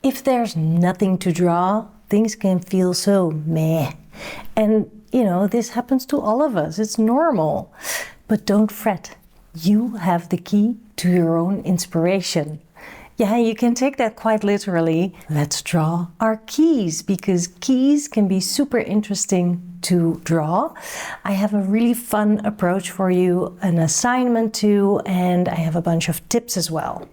If there's nothing to draw, things can feel so meh. And this happens to all of us. It's normal. But don't fret. You have the key to your own inspiration. Yeah, you can take that quite literally. Let's draw our keys, because keys can be super interesting to draw. I have a really fun approach for you, an assignment too, and I have a bunch of tips as well.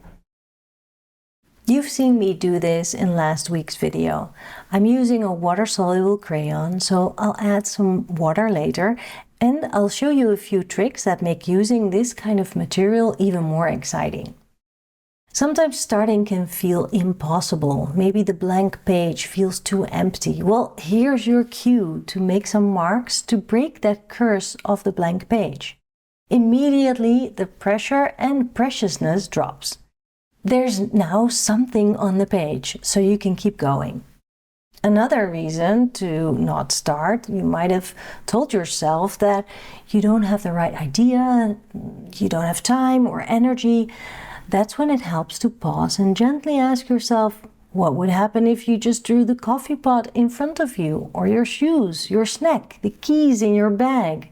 You've seen me do this in last week's video. I'm using a water-soluble crayon, so I'll add some water later, and I'll show you a few tricks that make using this kind of material even more exciting. Sometimes starting can feel impossible. Maybe the blank page feels too empty. Well, here's your cue to make some marks to break that curse of the blank page. Immediately, the pressure and preciousness drops. There's now something on the page, so you can keep going. Another reason to not start, you might have told yourself that you don't have the right idea, you don't have time or energy. That's when it helps to pause and gently ask yourself, what would happen if you just drew the coffee pot in front of you, or your shoes, your snack, the keys in your bag?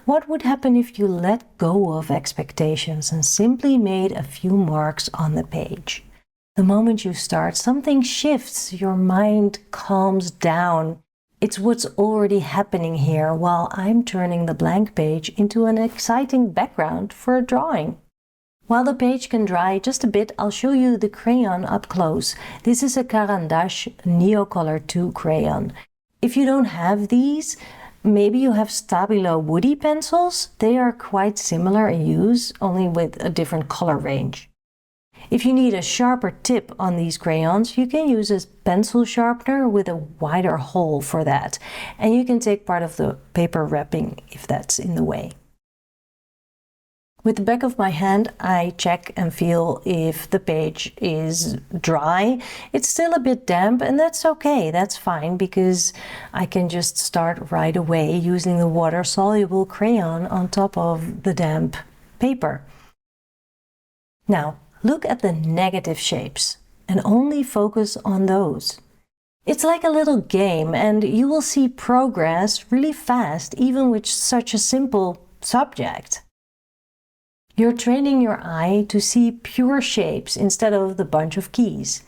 What would happen if you let go of expectations and simply made a few marks on the page? The moment you start, something shifts, your mind calms down. It's what's already happening here while I'm turning the blank page into an exciting background for a drawing. While the page can dry just a bit, I'll show you the crayon up close. This is a Caran d'Ache Neocolor 2 crayon. If you don't have these, maybe you have Stabilo woody pencils. They are quite similar in use, only with a different color range. If you need a sharper tip on these crayons, you can use a pencil sharpener with a wider hole for that. And you can take part of the paper wrapping if that's in the way. With the back of my hand, I check and feel if the page is dry. It's still a bit damp, and that's okay, that's fine, because I can just start right away using the water-soluble crayon on top of the damp paper. Now, look at the negative shapes and only focus on those. It's like a little game, and you will see progress really fast, even with such a simple subject. You're training your eye to see pure shapes instead of the bunch of keys.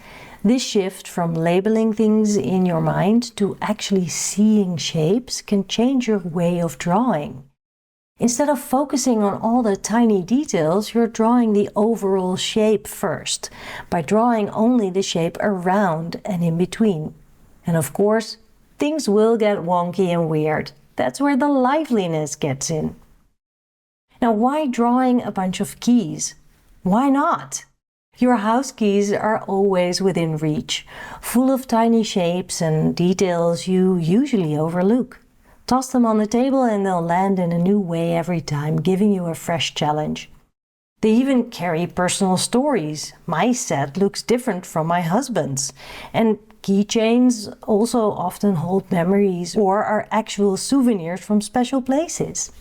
This shift from labeling things in your mind to actually seeing shapes can change your way of drawing. Instead of focusing on all the tiny details, you're drawing the overall shape first, by drawing only the shape around and in between. And of course, things will get wonky and weird. That's where the liveliness gets in. Now, why drawing a bunch of keys? Why not? Your house keys are always within reach, full of tiny shapes and details you usually overlook. Toss them on the table and they'll land in a new way every time, giving you a fresh challenge. They even carry personal stories. My set looks different from my husband's. And keychains also often hold memories or are actual souvenirs from special places.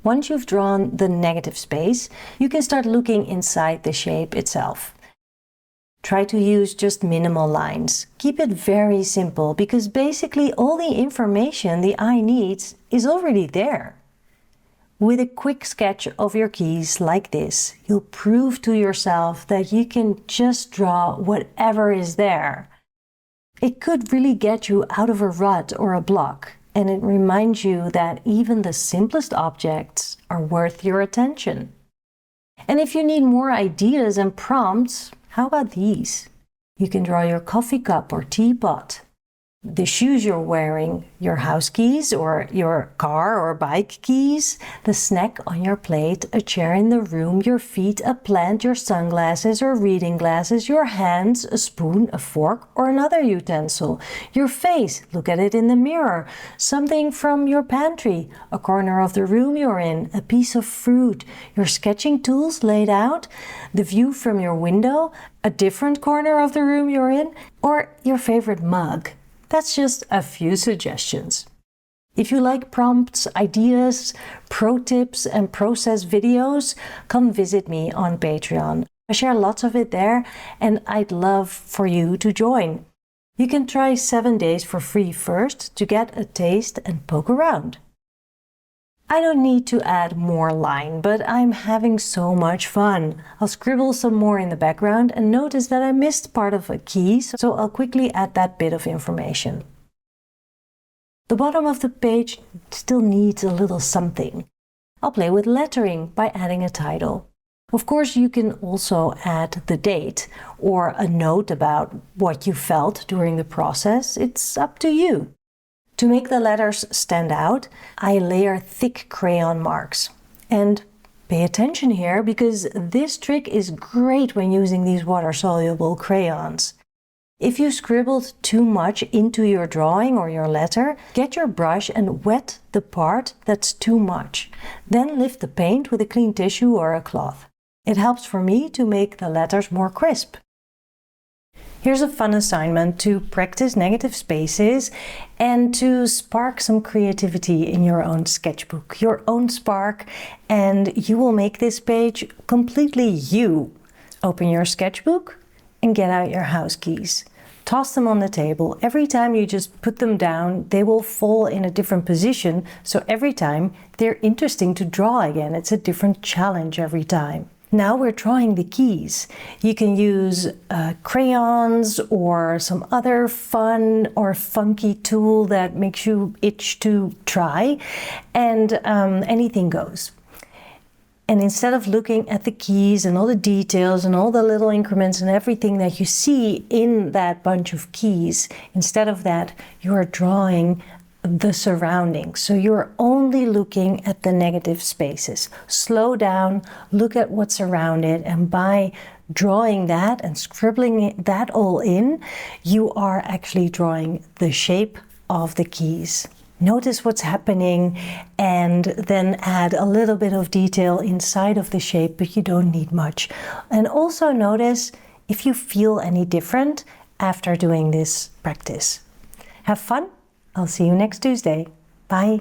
Once you've drawn the negative space, you can start looking inside the shape itself. Try to use just minimal lines. Keep it very simple, because basically all the information the eye needs is already there. With a quick sketch of your keys like this, you'll prove to yourself that you can just draw whatever is there. It could really get you out of a rut or a block. And it reminds you that even the simplest objects are worth your attention. And if you need more ideas and prompts, how about these? You can draw your coffee cup or teapot, the shoes you're wearing, your house keys or your car or bike keys, the snack on your plate, a chair in the room, your feet, a plant, your sunglasses or reading glasses, your hands, a spoon, a fork or another utensil, your face, look at it in the mirror, something from your pantry, a corner of the room you're in, a piece of fruit, your sketching tools laid out, the view from your window, a different corner of the room you're in, or your favorite mug. That's just a few suggestions. If you like prompts, ideas, pro tips, and process videos, come visit me on Patreon. I share lots of it there, and I'd love for you to join. You can try 7 days for free first to get a taste and poke around. I don't need to add more line, but I'm having so much fun. I'll scribble some more in the background and notice that I missed part of a key, so I'll quickly add that bit of information. The bottom of the page still needs a little something. I'll play with lettering by adding a title. Of course, you can also add the date or a note about what you felt during the process. It's up to you. To make the letters stand out, I layer thick crayon marks. And pay attention here, because this trick is great when using these water-soluble crayons. If you scribbled too much into your drawing or your letter, get your brush and wet the part that's too much. Then lift the paint with a clean tissue or a cloth. It helps for me to make the letters more crisp. Here's a fun assignment to practice negative spaces and to spark some creativity in your own sketchbook, your own spark, and you will make this page completely you. Open your sketchbook and get out your house keys. Toss them on the table. Every time you just put them down, they will fall in a different position, so every time they're interesting to draw again. It's a different challenge every time. Now we're drawing the keys. You can use crayons or some other fun or funky tool that makes you itch to try, and anything goes. And instead of looking at the keys and all the details and all the little increments and everything that you see in that bunch of keys, instead of that, you are drawing the surroundings. So you're only looking at the negative spaces. Slow down, look at what's around it, and by drawing that and scribbling that all in, you are actually drawing the shape of the keys. Notice what's happening and then add a little bit of detail inside of the shape, but you don't need much. And also notice if you feel any different after doing this practice. Have fun. I'll see you next Tuesday. Bye.